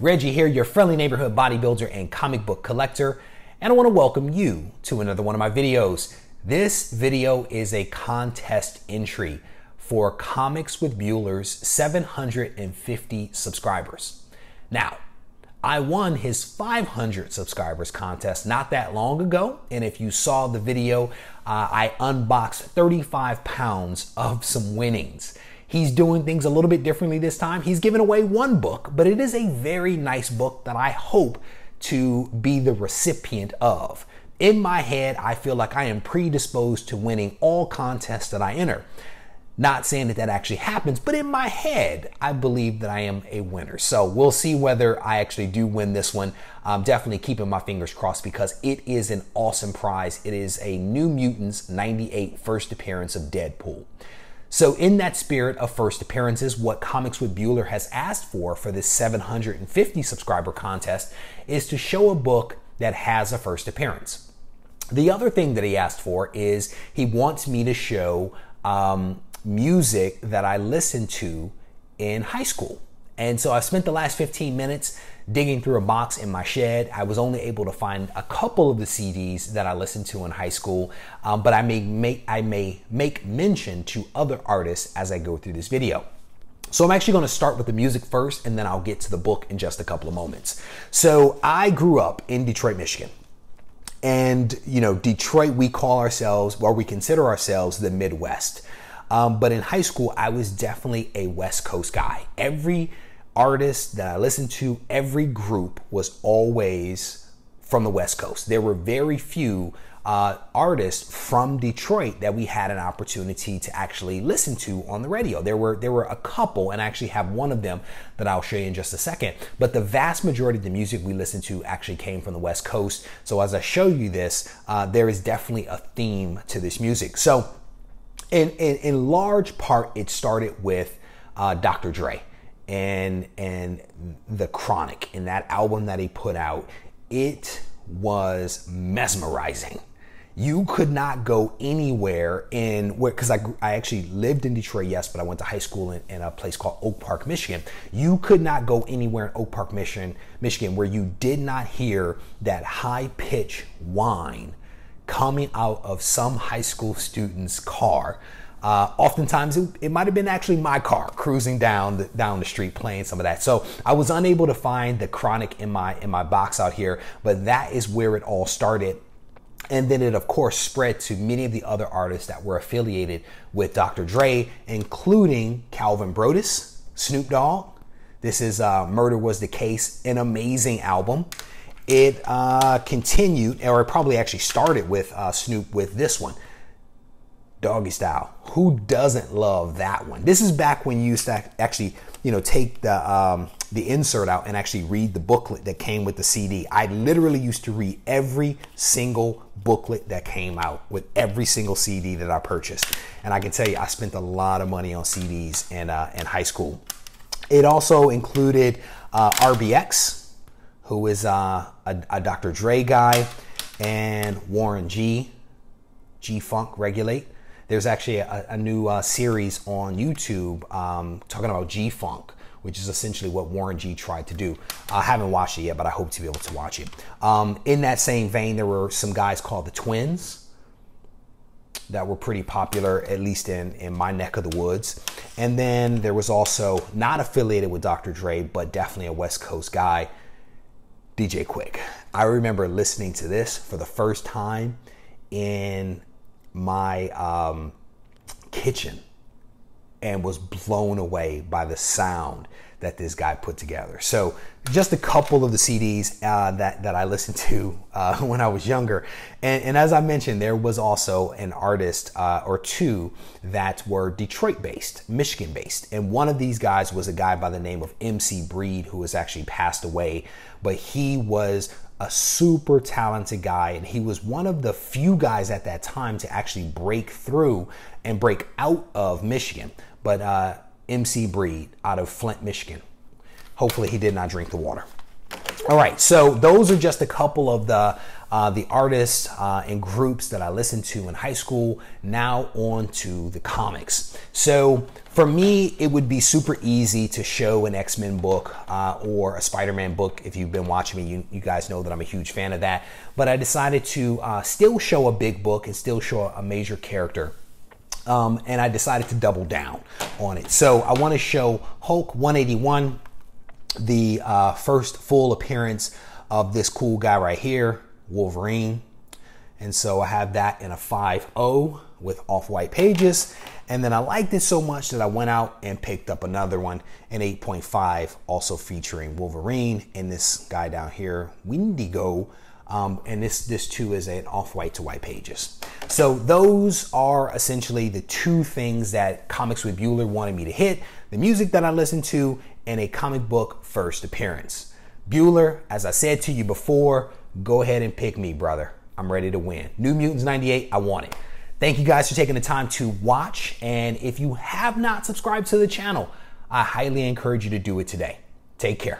Reggie here, your friendly neighborhood bodybuilder and comic book collector, and I want to welcome you to another one of my videos. This video is a contest entry for Comics with Bueller's 750 subscribers. Now, I won his 500 subscribers contest not that long ago, and if you saw the video, I unboxed 35 pounds of some winnings. He's doing things a little bit differently this time. He's giving away one book, but it is a very nice book that I hope to be the recipient of. In my head, I feel like I am predisposed to winning all contests that I enter. Not saying that that actually happens, but in my head, I believe that I am a winner. So we'll see whether I actually do win this one. I'm definitely keeping my fingers crossed because it is an awesome prize. It is a New Mutants 98 first appearance of Deadpool. So in that spirit of first appearances, what Comics with Bueller has asked for this 750 subscriber contest is to show a book that has a first appearance. The other thing that he asked for is he wants me to show music that I listened to in high school. And so I spent the last 15 minutes digging through a box in my shed. I was only able to find a couple of the CDs that I listened to in high school, but I may make mention to other artists as I go through this video. So I'm actually going to start with the music first, and then I'll get to the book in just a couple of moments. So I grew up in Detroit, Michigan. And, you know, Detroit, we call ourselves, or we consider ourselves the Midwest. But in high school, I was definitely a West Coast guy. Every artist that I listened to, every group was always from the West Coast. There were very few artists from Detroit that we had an opportunity to actually listen to on the radio. There were a couple, and I actually have one of them that I'll show you in just a second. But the vast majority of the music we listened to actually came from the West Coast. So as I show you this, there is definitely a theme to this music. So in large part, it started with Dr. Dre and the Chronic, and that album that he put out. It was mesmerizing. You could not go anywhere because I actually lived in Detroit, yes, but I went to high school in a place called Oak Park, Michigan. You could not go anywhere in Oak Park, Michigan where you did not hear that high-pitched whine coming out of some high school student's car. Oftentimes it might have been actually my car cruising down the street playing some of that. So I was unable to find the Chronic in my box out here, but that is where it all started. And then it of course spread to many of the other artists that were affiliated with Dr. Dre, including Calvin Brodus, Snoop Dogg. This is Murder Was the Case, an amazing album. It continued, or it probably actually started with Snoop with this one, Doggy Style. Who doesn't love that one? This is back when you used to actually, you know, take the insert out and actually read the booklet that came with the CD. I literally used to read every single booklet that came out with every single CD that I purchased. And I can tell you, I spent a lot of money on CDs in high school. It also included RBX, who is a Dr. Dre guy, and Warren G-Funk Regulate. There's actually a new series on YouTube talking about G-Funk, which is essentially what Warren G tried to do. I haven't watched it yet, but I hope to be able to watch it. In that same vein, there were some guys called the Twins that were pretty popular, at least in my neck of the woods. And then there was also, not affiliated with Dr. Dre, but definitely a West Coast guy, DJ Quick. I remember listening to this for the first time in my kitchen and was blown away by the sound that this guy put together. So just a couple of the CDs that I listened to when I was younger. And as I mentioned, there was also an artist or two that were Detroit-based, Michigan-based. And one of these guys was a guy by the name of MC Breed, who has actually passed away. But he was a super talented guy, and he was one of the few guys at that time to actually break through and break out of Michigan. But MC Breed out of Flint, Michigan. Hopefully he did not drink the water. All right, so those are just a couple of the artists and groups that I listened to in high school. Now on to the comics. So For me, it would be super easy to show an X-Men book or a Spider-Man book. If you've been watching me, you guys know that I'm a huge fan of that. But I decided to still show a big book and still show a major character. And I decided to double down on it. So I want to show Hulk 181, the first full appearance of this cool guy right here, Wolverine. And so I have that in a 5.0 with off-white pages. And then I liked it so much that I went out and picked up another one, an 8.5, also featuring Wolverine and this guy down here, Wendigo. And this too is an off-white to white pages. So those are essentially the two things that Comics with Bueller wanted me to hit: the music that I listened to and a comic book first appearance. Bueller, as I said to you before, go ahead and pick me, brother. I'm ready to win. New Mutants 98, I want it. Thank you guys for taking the time to watch. And if you have not subscribed to the channel, I highly encourage you to do it today. Take care.